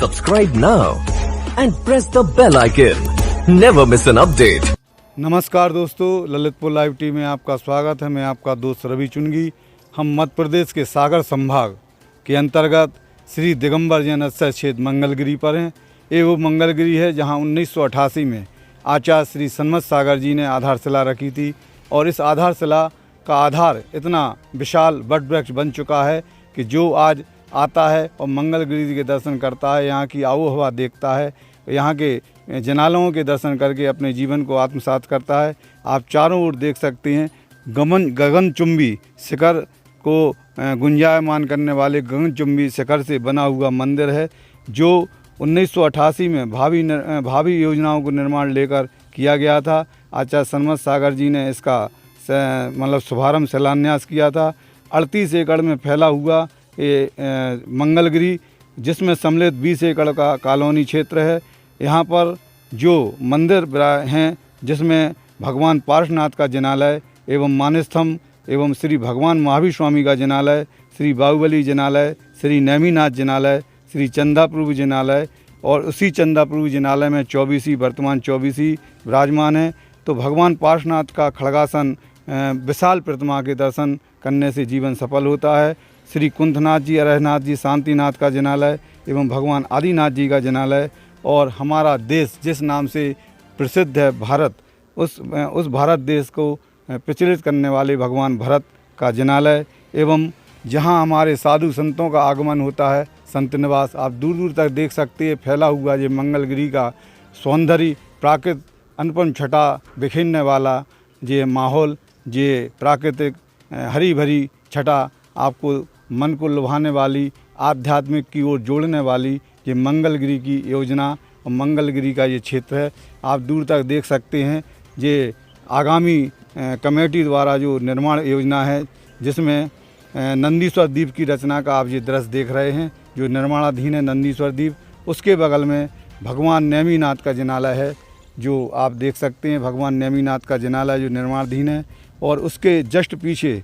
Subscribe now and press the bell icon. Never miss an update. नमस्कार दोस्तों, Lalitpur live TV में आपका स्वागत है। मैं आपका दोस्त रवि चुनगी। हम मध्य प्रदेश के सागर संभाग के अंतर्गत श्री दिगंबर जैन आश्रय क्षेत्र मंगलगिरी पर हैं। ये वो मंगलगिरी है जहां 1988 में आचार्य श्री सन्मत सागर जी ने आधारशिला रखी थी और इस आधारशिला का आधार इतना विशाल वट वृक्ष बन चुका है कि जो आज आता है और मंगलगिरी के दर्शन करता है, यहाँ की आबो हवा देखता है, यहाँ के जनालयों के दर्शन करके अपने जीवन को आत्मसात करता है। आप चारों ओर देख सकते हैं गगनचुंबी शिखर को गुंजायमान करने वाले गगनचुंबी शिखर से बना हुआ मंदिर है, जो 1988 में भावी योजनाओं को निर्माण लेकर किया गया था। आचार्य सन्मत सागर जी ने इसका मतलब शुभारंभ शिलान्यास किया था। 38 एकड़ में फैला हुआ ये मंगलगिरी, जिसमें सम्मिलित 20 एकड़ का कॉलोनी क्षेत्र है। यहाँ पर जो मंदिर हैं, जिसमें भगवान पार्श्वनाथ का जिनालय एवं मानस्तंभ एवं श्री भगवान महावीर स्वामी का जिनालय, श्री बाहुबली जिनालय, श्री नेमिनाथ जिनालय, श्री चंदाप्रभु जिनालय और उसी चंदाप्रभु जिनालय में 24 वर्तमान 24 विराजमान है। तो भगवान पार्श्वनाथ का खड़गासन विशाल प्रतिमा के दर्शन करने से जीवन सफल होता है। श्री कुंथनाथ जी, अरहनाथ जी, शांतिनाथ का जिनालय एवं भगवान आदिनाथ जी का जिनालय और हमारा देश जिस नाम से प्रसिद्ध है भारत, उस भारत देश को प्रचलित करने वाले भगवान भरत का जिनालय एवं जहां हमारे साधु संतों का आगमन होता है, संत निवास। आप दूर दूर तक देख सकते हैं फैला हुआ ये मंगलगिरी का सौंदर्य, प्राकृतिक अनुपम छटा बिखेरने वाला ये माहौल, ये प्राकृतिक हरी भरी छटा, आपको मन को लुभाने वाली, आध्यात्मिक की ओर जोड़ने वाली ये मंगलगिरी की योजना और मंगलगिरी का ये क्षेत्र है। आप दूर तक देख सकते हैं ये आगामी कमेटी द्वारा जो निर्माण योजना है, जिसमें नंदीश्वर द्वीप की रचना का आप ये दृश्य देख रहे हैं, जो निर्माणाधीन है नंदीश्वर द्वीप। उसके बगल में भगवान नेमिनाथ का जिनालय है, जो आप देख सकते हैं भगवान नेमिनाथ का जिनालय जो निर्माणाधीन है। और उसके जस्ट पीछे,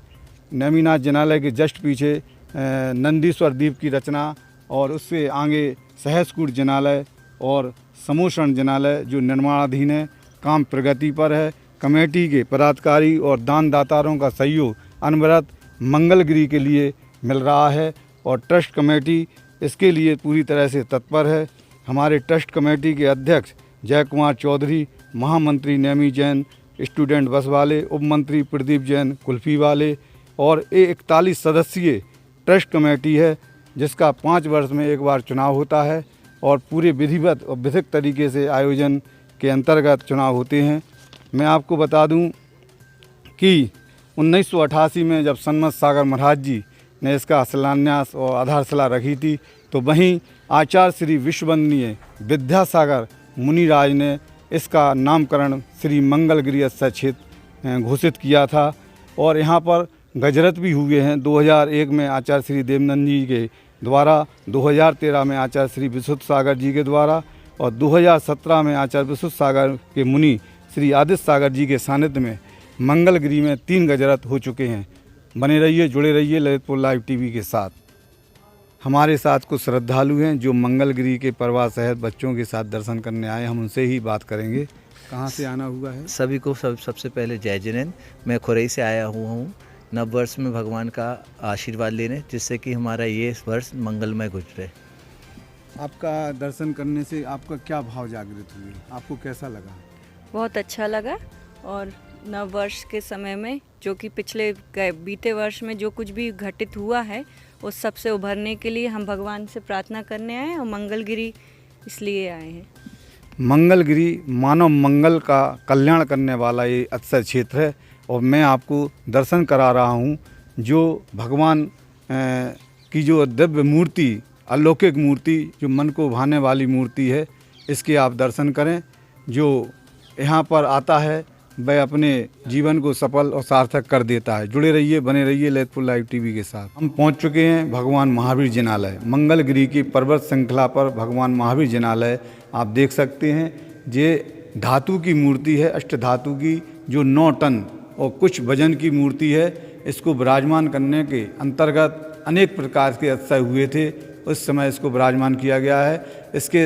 नेमिनाथ जिनालय के जस्ट पीछे नंदीश्वर द्वीप की रचना और उससे आगे सहस्कूट जिनालय और समूषण जिनालय जो निर्माणाधीन है, काम प्रगति पर है। कमेटी के पदाधिकारी और दानदातारों का सहयोग अनवरत मंगलगिरी के लिए मिल रहा है और ट्रस्ट कमेटी इसके लिए पूरी तरह से तत्पर है। हमारे ट्रस्ट कमेटी के अध्यक्ष जय कुमार चौधरी, महामंत्री नेमी जैन, स्टूडेंट बस वाले, उप मंत्री प्रदीप जैन कुल्फी वाले और 41 सदस्यीय ट्रस्ट कमेटी है, जिसका 5 वर्ष में एक बार चुनाव होता है और पूरे विधिवत और विधिक तरीके से आयोजन के अंतर्गत चुनाव होते हैं। मैं आपको बता दूं कि 1988 में जब सन्मत सागर महाराज जी ने इसका शिलान्यास और आधारशिला रखी थी, तो वहीं आचार्य श्री विश्ववंदनीय विद्यासागर मुनिराज ने इसका नामकरण श्री मंगलगिरी आश्रय क्षेत्र घोषित किया था। और यहाँ पर गजरत भी हुए हैं 2001 में आचार्य श्री देवनंद जी के द्वारा, 2013 में आचार्य श्री विशुद्ध सागर जी के द्वारा और 2017 में आचार्य विशुद्ध सागर के मुनि श्री आदित्य सागर जी के सानिध्य में मंगलगिरी में 3 गजरत हो चुके हैं। बने रहिए, जुड़े रहिए ललितपुर लाइव टीवी के साथ। हमारे साथ कुछ श्रद्धालु हैं जो मंगलगिरी के परिवार सहित बच्चों के साथ दर्शन करने आए, हम उनसे ही बात करेंगे। कहाँ से आना हुआ है? सभी को सबसे पहले जय जिनेंद्र। मैं खुरई से आया हुआ हूँ नववर्ष में भगवान का आशीर्वाद लेने, जिससे कि हमारा ये वर्ष मंगलमय गुजरे। आपका दर्शन करने से आपका क्या भाव जागृत हुए, आपको कैसा लगा? बहुत अच्छा लगा। और नव वर्ष के समय में जो कि पिछले बीते वर्ष में जो कुछ भी घटित हुआ है, उस सब से उभरने के लिए हम भगवान से प्रार्थना करने आए और मंगलगिरी इसलिए आए हैं। मंगलगिरी मानव मंगल का कल्याण करने वाला ये आश्रय क्षेत्र है और मैं आपको दर्शन करा रहा हूँ जो भगवान की जो दिव्य मूर्ति, अलौकिक मूर्ति, जो मन को भाने वाली मूर्ति है, इसके आप दर्शन करें। जो यहाँ पर आता है वह अपने जीवन को सफल और सार्थक कर देता है। जुड़े रहिए, बने रहिए ललितपुर लाइव टीवी के साथ। हम पहुँच चुके हैं भगवान महावीर जिनालय, मंगलगिरी की पर्वत श्रृंखला पर भगवान महावीर जिनालय आप देख सकते हैं। ये धातु की मूर्ति है, अष्ट धातु की, जो 9 टन और कुछ वजन की मूर्ति है। इसको विराजमान करने के अंतर्गत अनेक प्रकार के अतिशय हुए थे। उस समय इसको विराजमान किया गया है। इसके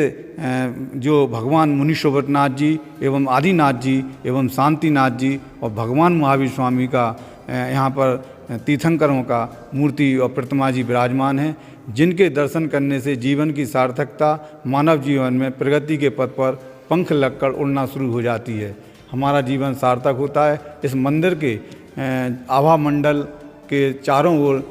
जो भगवान मुनीश्वरनाथ जी एवं आदिनाथ जी एवं शांतिनाथ जी और भगवान महावीर स्वामी का यहाँ पर तीर्थंकरों का मूर्ति और प्रतिमा जी विराजमान हैं, जिनके दर्शन करने से जीवन की सार्थकता, मानव जीवन में प्रगति के पथ पर पंख लगकर उड़ना शुरू हो जाती है। हमारा जीवन सार्थक होता है। इस मंदिर के आभा मंडल के चारों ओर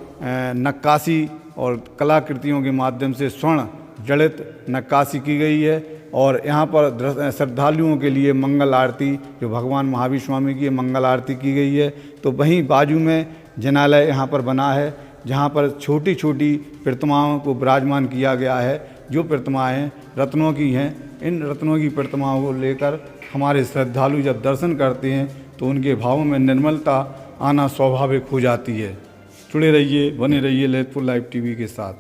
नक्काशी और कलाकृतियों के माध्यम से स्वर्ण जड़ित नक्काशी की गई है और यहाँ पर श्रद्धालुओं के लिए मंगल आरती, जो भगवान महावीर स्वामी की मंगल आरती की गई है। तो वहीं बाजू में जिनालय यहाँ पर बना है, जहाँ पर छोटी छोटी प्रतिमाओं को विराजमान किया गया है, जो प्रतिमाएं रत्नों की हैं। इन रत्नों की प्रतिमाओं को लेकर हमारे श्रद्धालु जब दर्शन करते हैं तो उनके भावों में निर्मलता आना स्वाभाविक हो जाती है। जुड़े रहिए, बने रहिए ललितपुर लाइव टीवी के साथ।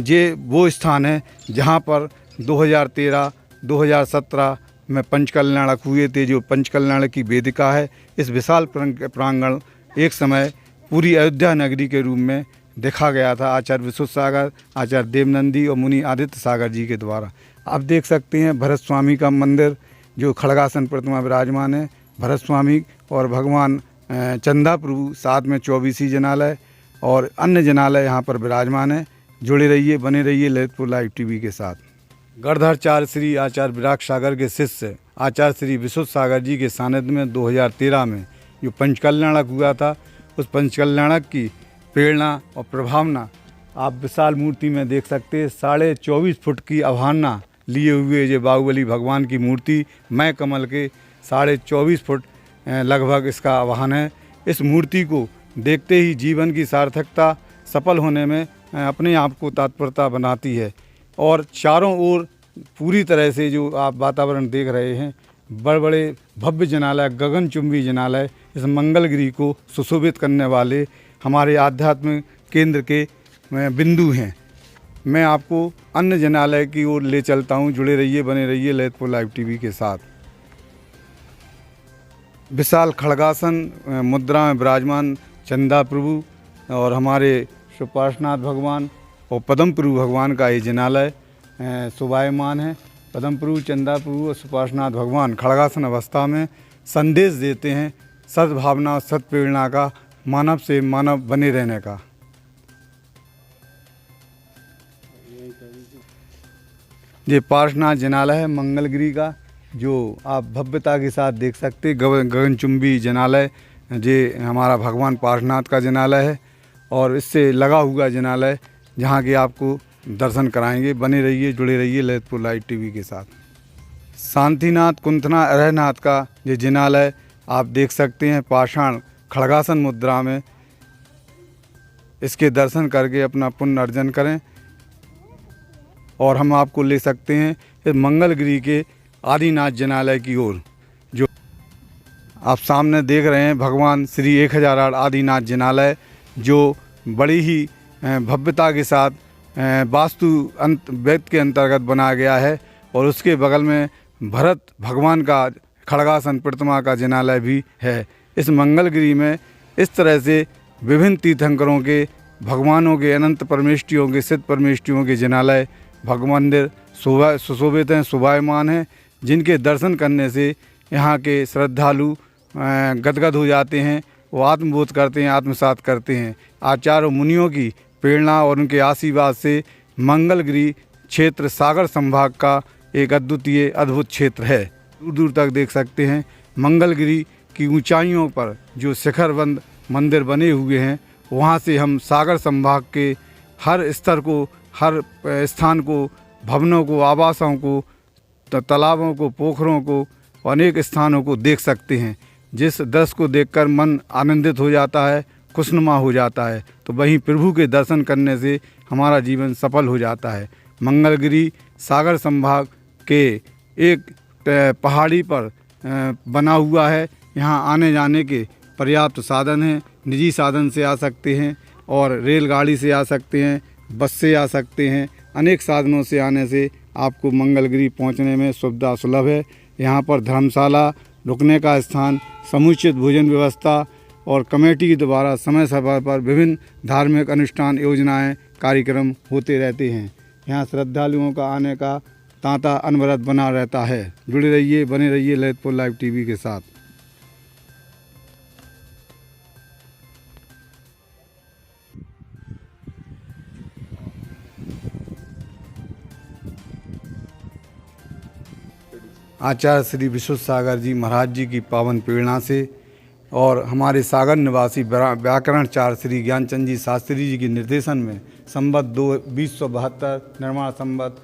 ये वो स्थान है जहाँ पर 2013, 2017 में पंचकल्याणक हुए थे, जो पंचकल्याण की वेदिका है। इस विशाल प्रांगण एक समय पूरी अयोध्या नगरी के रूप में देखा गया था आचार्य विशुद्ध सागर, आचार्य देवनंदी और मुनि आदित्य सागर जी के द्वारा। आप देख सकते हैं भरत स्वामी का मंदिर, जो खड़गासन प्रतिमा विराजमान है। भरत स्वामी और भगवान चंदा प्रभु, साथ में 24 जिनालय और अन्य जिनालय यहाँ पर विराजमान है। जुड़े रहिए, बने रहिए ललितपुर लाइव टीवी के साथ। गढ़धराचार्य श्री आचार्य विराग सागर के शिष्य आचार्य श्री विशुद्ध सागर जी के सानिध्य में 2013 में जो पंचकल्याणक हुआ था, उस पंचकल्याणक की प्रेरणा और प्रभावना आप विशाल मूर्ति में देख सकते हैं। 24.5 फुट की अवधारणा लिए हुए ये बाहुबली भगवान की मूर्ति, मैं कमल के 24.5 फुट लगभग इसका आवाहन है। इस मूर्ति को देखते ही जीवन की सार्थकता सफल होने में अपने आप को तत्परता बनाती है और चारों ओर पूरी तरह से जो आप वातावरण देख रहे हैं, बड़े बड़े भव्य जिनालय, गगनचुंबी जिनालय इस मंगलगिरी को सुशोभित करने वाले हमारे आध्यात्मिक केंद्र के बिंदु हैं। मैं आपको अन्य जिनालय की ओर ले चलता हूं। जुड़े रहिए, बने रहिए ललितपुर लाइव टीवी के साथ। विशाल खड़गासन मुद्रा में विराजमान चंदा प्रभु और हमारे सुपार्श्वनाथ भगवान और पद्म प्रभु भगवान का ये जिनालय शोभायमान है। पद्म प्रभु, चंदा प्रभु और सुपार्श्वनाथ भगवान खड़गासन अवस्था में संदेश देते हैं सद्भावना, सत्प्रेरणा का, मानव से मानव बने रहने का। ये पार्श्वनाथ जिनालय है मंगलगिरी का, जो आप भव्यता के साथ देख सकते हैं। गगनचुंबी जिनालय ये हमारा भगवान पार्श्वनाथ का जिनालय है और इससे लगा हुआ जिनालय जहाँ के आपको दर्शन कराएंगे। बने रहिए, जुड़े रहिए ललितपुर लाइव टीवी के साथ। शांतिनाथ, कुंथना, अरहनाथ का ये जिनालय आप देख सकते हैं पाषाण खड़गासन मुद्रा में। इसके दर्शन करके अपना पुण्य अर्जन करें और हम आपको ले सकते हैं इस मंगलगिरी के आदिनाथ जिनालय की ओर। जो आप सामने देख रहे हैं भगवान श्री 1008 आदिनाथ जिनालय, जो बड़ी ही भव्यता के साथ वास्तु वेद के अंतर्गत बनाया गया है और उसके बगल में भरत भगवान का खड़गासन प्रतिमा का जिनालय भी है। इस मंगलगिरी में इस तरह से विभिन्न तीर्थंकरों के, भगवानों के, अनंत परमेष्टियों के, सिद्ध परमेष्टियों के जिनालय भगवान मंदिर सुशोभित हैं, शोभायमान हैं, जिनके दर्शन करने से यहाँ के श्रद्धालु गदगद हो जाते हैं। वो आत्मबोध करते हैं, आत्मसात करते हैं। आचार्य मुनियों की प्रेरणा और उनके आशीर्वाद से मंगलगिरी क्षेत्र सागर संभाग का एक अद्वितीय अद्भुत क्षेत्र है। दूर दूर तक देख सकते हैं मंगलगिरी की ऊंचाइयों पर जो शिखरबंद मंदिर बने हुए हैं, वहाँ से हम सागर संभाग के हर स्तर को, हर स्थान को, भवनों को, आवासों को, तालाबों को, पोखरों को, अनेक स्थानों को देख सकते हैं, जिस दृश्य को देखकर मन आनंदित हो जाता है, खुशनुमा हो जाता है। तो वहीं प्रभु के दर्शन करने से हमारा जीवन सफल हो जाता है। मंगलगिरी सागर संभाग के एक पहाड़ी पर बना हुआ है। यहाँ आने जाने के पर्याप्त साधन हैं। निजी साधन से आ सकते हैं, और रेलगाड़ी से आ सकते हैं, बस से आ सकते हैं। अनेक साधनों से आने से आपको मंगलगिरी पहुंचने में सुविधा सुलभ है। यहाँ पर धर्मशाला, रुकने का स्थान, समुचित भोजन व्यवस्था और कमेटी के द्वारा समय समय पर विभिन्न धार्मिक अनुष्ठान, योजनाएं, कार्यक्रम होते रहते हैं। यहाँ श्रद्धालुओं का आने का तांता अनवरत बना रहता है। जुड़े रहिए, बने रहिए ललितपुर लाइव टीवी के साथ। आचार्य श्री विश्व सागर जी महाराज जी की पावन प्रेरणा से और हमारे सागर निवासी व्याकरणाचार्य श्री ज्ञानचंद जी शास्त्री जी के निर्देशन में संवत 2072 निर्माण संवत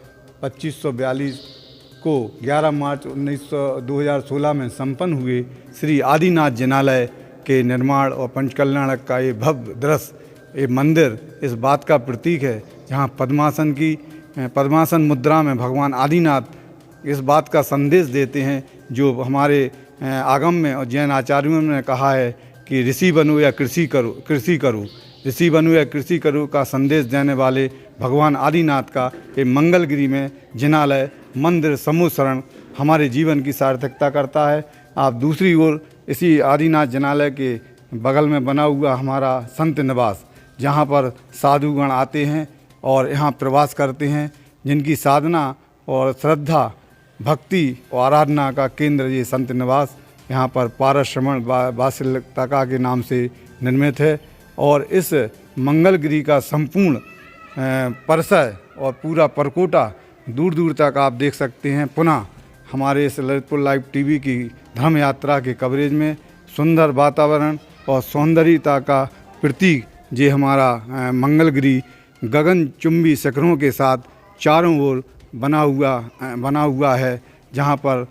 2542 को 11 मार्च 2016 में संपन्न हुए श्री आदिनाथ जिनालय के निर्माण और पंचकल्याणक का ये भव्य दृश्य, ये मंदिर इस बात का प्रतीक है, जहाँ पद्मासन मुद्रा में भगवान आदिनाथ इस बात का संदेश देते हैं, जो हमारे आगम में और जैन आचार्यों ने कहा है कि ऋषि बनो या कृषि करो, ऋषि बनो या कृषि करो का संदेश देने वाले भगवान आदिनाथ का ये मंगलगिरी में जिनालय मंदिर समूह शरण हमारे जीवन की सार्थकता करता है। आप दूसरी ओर इसी आदिनाथ जिनालय के बगल में बना हुआ हमारा संत निवास, जहाँ पर साधुगण आते हैं और यहाँ प्रवास करते हैं, जिनकी साधना और श्रद्धा, भक्ति और आराधना का केंद्र ये संत निवास यहाँ पर पारश्रमण वासिलता के नाम से निर्मित है। और इस मंगलगिरी का संपूर्ण परिसर और पूरा परकोटा दूर दूर तक आप देख सकते हैं। पुनः हमारे इस ललितपुर लाइव टीवी की धर्म यात्रा के कवरेज में सुंदर वातावरण और सौंदर्यता का प्रतीक ये हमारा मंगलगिरी गगनचुंबी शिखरों के साथ चारों ओर बना हुआ है, जहाँ पर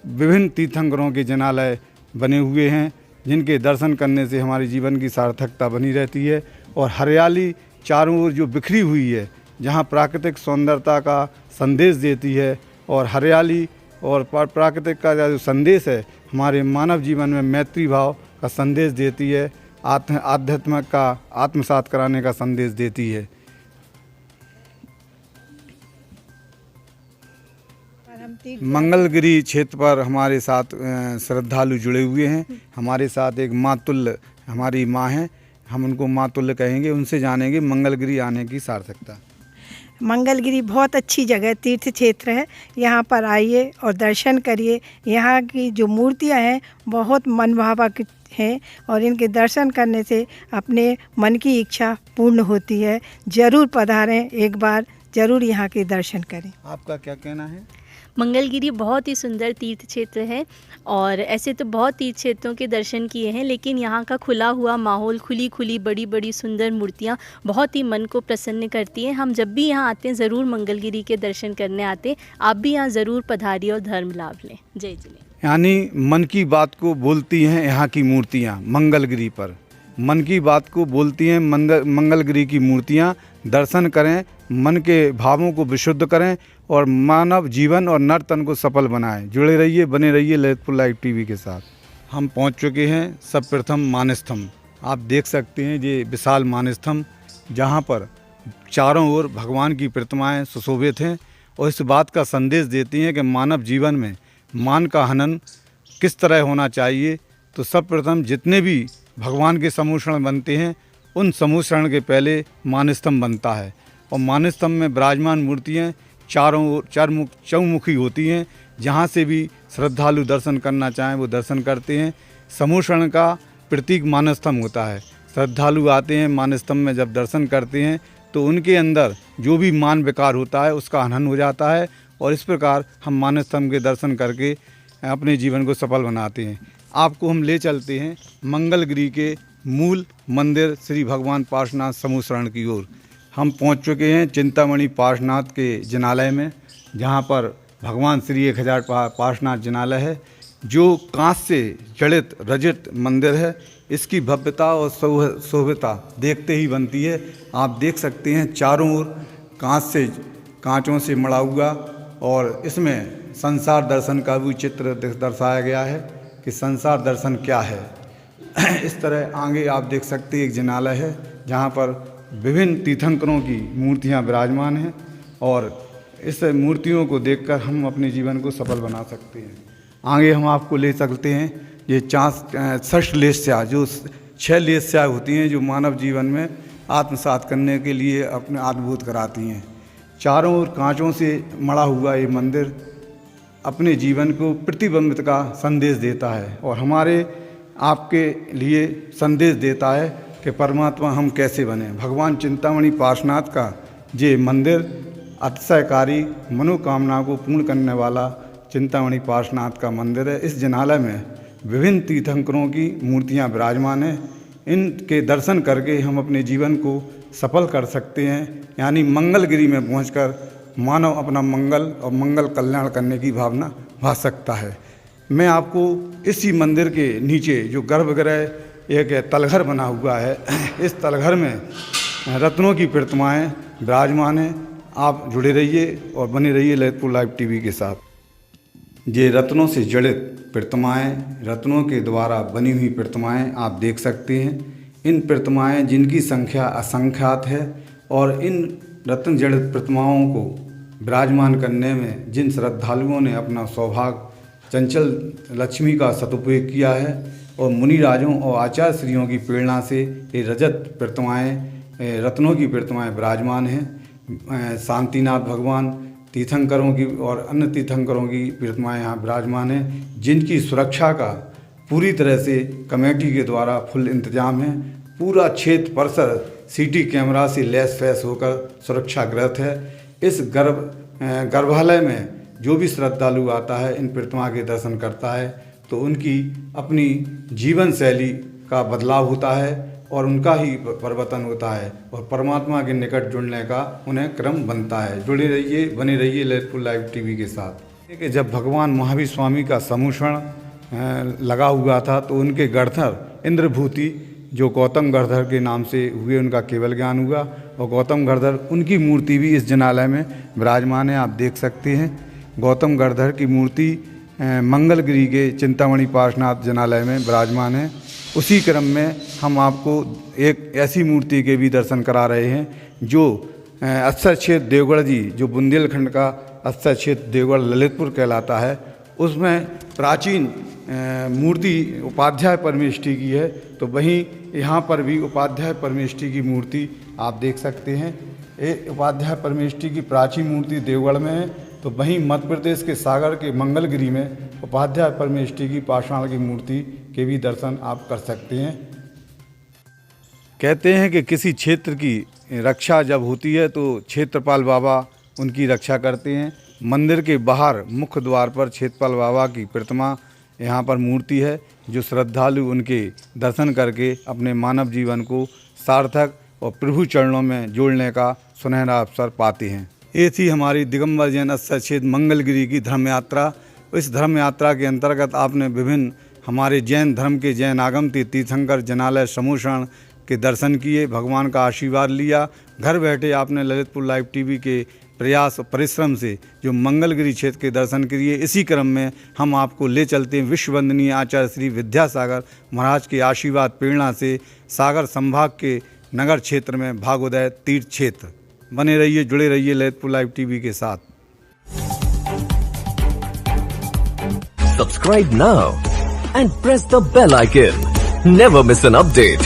विभिन्न तीर्थंकरों के जिनालय बने हुए हैं, जिनके दर्शन करने से हमारे जीवन की सार्थकता बनी रहती है। और हरियाली चारों ओर जो बिखरी हुई है, जहाँ प्राकृतिक सौंदर्यता का संदेश देती है, और हरियाली और प्राकृतिक का जो संदेश है हमारे मानव जीवन में मैत्री भाव का संदेश देती है, आध्यात्म का आत्मसात कराने का संदेश देती है। मंगलगिरी क्षेत्र पर हमारे साथ श्रद्धालु जुड़े हुए हैं। हमारे साथ एक माँ तुल्य हमारी माँ हैं, हम उनको माँ तुल्य कहेंगे, उनसे जानेंगे मंगलगिरी आने की सार्थकता। मंगलगिरी बहुत अच्छी जगह, तीर्थ क्षेत्र है। यहाँ पर आइए और दर्शन करिए। यहाँ की जो मूर्तियाँ हैं बहुत मनभावक हैं और इनके दर्शन करने से अपने मन की इच्छा पूर्ण होती है। ज़रूर पधारें, एक बार ज़रूर यहाँ के दर्शन करें। आपका क्या कहना है? मंगलगिरी बहुत ही सुंदर तीर्थ क्षेत्र है और ऐसे तो बहुत तीर्थ क्षेत्रों के दर्शन किए हैं, लेकिन यहाँ का खुला हुआ माहौल, खुली बड़ी बड़ी सुंदर मूर्तियाँ बहुत ही मन को प्रसन्न करती हैं। हम जब भी यहाँ आते हैं ज़रूर मंगलगिरी के दर्शन करने आते हैं। आप भी यहाँ ज़रूर पधारिए और धर्म लाभ लें। जय जिले। यानी मन की बात को बोलती हैं यहाँ की मूर्तियाँ। मंगलगिरी पर मन की बात को बोलती हैं मंगलगिरी की मूर्तियाँ। दर्शन करें, मन के भावों को विशुद्ध करें और मानव जीवन और नर तन को सफल बनाएं। जुड़े रहिए, बने रहिए ललितपुर लाइव टीवी के साथ। हम पहुंच चुके हैं सर्वप्रथम मानस्तंभ। आप देख सकते हैं ये विशाल मानस्तंभ, जहां पर चारों ओर भगवान की प्रतिमाएं सुशोभित हैं और इस बात का संदेश देती हैं कि मानव जीवन में मान का हनन किस तरह होना चाहिए। तो सर्वप्रथम जितने भी भगवान के समूषण बनते हैं, उन समूषण के पहले मानस्तंभ बनता है और मानस्तंभ में विराजमान मूर्तियाँ चारों ओर चौमुखी होती हैं। जहाँ से भी श्रद्धालु दर्शन करना चाहें वो दर्शन करते हैं। समूषण का प्रतीक मानस्तंभ होता है। श्रद्धालु आते हैं मानस्तंभ में, जब दर्शन करते हैं तो उनके अंदर जो भी मान विकार होता है उसका हनन हो जाता है और इस प्रकार हम मानस्तंभ के दर्शन करके अपने जीवन को सफल बनाते हैं। आपको हम ले चलते हैं मंगलगिरी के मूल मंदिर श्री भगवान पार्श्वनाथ समूह शरण की ओर। हम पहुंच चुके हैं चिंतामणि पार्श्वनाथ के जिनालय में, जहां पर भगवान श्री 1000 पार्श्वनाथ जिनालय है, जो कांच से जड़ित रजित मंदिर है। इसकी भव्यता और शोभता देखते ही बनती है। आप देख सकते हैं चारों ओर कांचों से मड़ा हुआ और इसमें संसार दर्शन का भी चित्र दर्शाया गया है कि संसार दर्शन क्या है। इस तरह आगे आप देख सकते हैं एक जिनालय है, जहाँ पर विभिन्न तीर्थंकरों की मूर्तियाँ विराजमान हैं और इस मूर्तियों को देखकर हम अपने जीवन को सफल बना सकते हैं। आगे हम आपको ले चलते हैं। ये 6 लेस्या, जो 6 लेस्या होती हैं, जो मानव जीवन में आत्मसात करने के लिए अपने आत्मबोध कराती हैं। चारों ओर कांचों से मढ़ा हुआ ये मंदिर अपने जीवन को प्रतिबिंबित का संदेश देता है और हमारे आपके लिए संदेश देता है कि परमात्मा हम कैसे बने। भगवान चिंतामणि पार्श्वनाथ का ये मंदिर अतिशयकारी मनोकामना को पूर्ण करने वाला चिंतामणि पार्श्वनाथ का मंदिर है। इस जिनालय में विभिन्न तीर्थंकरों की मूर्तियां विराजमान हैं। इनके दर्शन करके हम अपने जीवन को सफल कर सकते हैं, यानी मंगलगिरी में पहुंचकर मानव अपना मंगल और मंगल कल्याण करने की भावना भा सकता है। मैं आपको इसी मंदिर के नीचे जो गर्भगृह एक तलघर बना हुआ है, इस तलघर में रत्नों की प्रतिमाएं विराजमान हैं। आप जुड़े रहिए और बने रहिए ललितपुर लाइव टीवी के साथ। ये रत्नों से जड़ित प्रतिमाएं, रत्नों के द्वारा बनी हुई प्रतिमाएं आप देख सकते हैं। इन प्रतिमाएं जिनकी संख्या असंख्यात है और इन रत्न जड़ित प्रतिमाओं को विराजमान करने में जिन श्रद्धालुओं ने अपना सौभाग्य चंचल लक्ष्मी का सदुपयोग किया है और मुनिराजों और आचार्य श्रियों की प्रेरणा से ये रजत प्रतिमाएं, रत्नों की प्रतिमाएं विराजमान हैं। शांतिनाथ भगवान, तीर्थंकरों की और अन्य तीर्थंकरों की प्रतिमाएं यहाँ विराजमान हैं, जिनकी सुरक्षा का पूरी तरह से कमेटी के द्वारा फुल इंतजाम है। पूरा क्षेत्र परिसर सीटी कैमरा से लैस फैस होकर सुरक्षाग्रस्त है। इस गर्भालय में जो भी श्रद्धालु आता है, इन प्रतिमा के दर्शन करता है, तो उनकी अपनी जीवन शैली का बदलाव होता है और उनका ही परिवर्तन होता है और परमात्मा के निकट जुड़ने का उन्हें क्रम बनता है। जुड़े रहिए, बने रहिए ललितपुर लाइव टीवी के साथ। कि जब भगवान महावीर स्वामी का समूषण लगा हुआ था तो उनके गणधर इंद्रभूति, जो गौतम गणधर के नाम से हुए, उनका केवल ज्ञान हुआ और गौतम गणधर, उनकी मूर्ति भी इस जिनालय में विराजमान है। आप देख सकते हैं गौतम गणधर की मूर्ति मंगलगिरी के चिंतामणि पार्श्वनाथ जिनालय में विराजमान है। उसी क्रम में हम आपको एक ऐसी मूर्ति के भी दर्शन करा रहे हैं जो अक्षर क्षेत्र देवगढ़ जी, जो बुंदेलखंड का अक्षर क्षेत्र देवगढ़ ललितपुर कहलाता है, उसमें प्राचीन मूर्ति उपाध्याय परमेष्ठी की है। तो वहीं यहाँ पर भी उपाध्याय परमेष्ठी की मूर्ति आप देख सकते हैं। ये उपाध्याय परमेष्ठी की प्राचीन मूर्ति देवगढ़ में है, तो वहीं मध्य प्रदेश के सागर के मंगलगिरी में उपाध्याय परमेष्ठी की पाषाण की मूर्ति के भी दर्शन आप कर सकते हैं। कहते हैं कि किसी क्षेत्र की रक्षा जब होती है तो क्षेत्रपाल बाबा उनकी रक्षा करते हैं। मंदिर के बाहर मुख्य द्वार पर क्षेत्रपाल बाबा की प्रतिमा यहाँ पर मूर्ति है, जो श्रद्धालु उनके दर्शन करके अपने मानव जीवन को सार्थक और प्रभु चरणों में जोड़ने का सुनहरा अवसर पाते हैं। ये थी हमारी दिगंबर जैन अक्षर क्षेत्र मंगलगिरी की धर्म यात्रा। इस धर्म यात्रा के अंतर्गत आपने विभिन्न हमारे जैन धर्म के जैन आगम तीर्थंकर जिनालय समूषण के दर्शन किए, भगवान का आशीर्वाद लिया। घर बैठे आपने ललितपुर लाइव टीवी के प्रयास और परिश्रम से जो मंगलगिरी क्षेत्र के दर्शन किए। इसी क्रम में हम आपको ले चलते हैं विश्व वंदनीय आचार्य श्री विद्यासागर महाराज के आशीर्वाद प्रेरणा से सागर संभाग के नगर क्षेत्र में भागोदय तीर्थ क्षेत्र। बने रहिए, जुड़े रहिए ललितपुर लाइव टीवी के साथ। Subscribe now and press the bell icon. Never miss an update.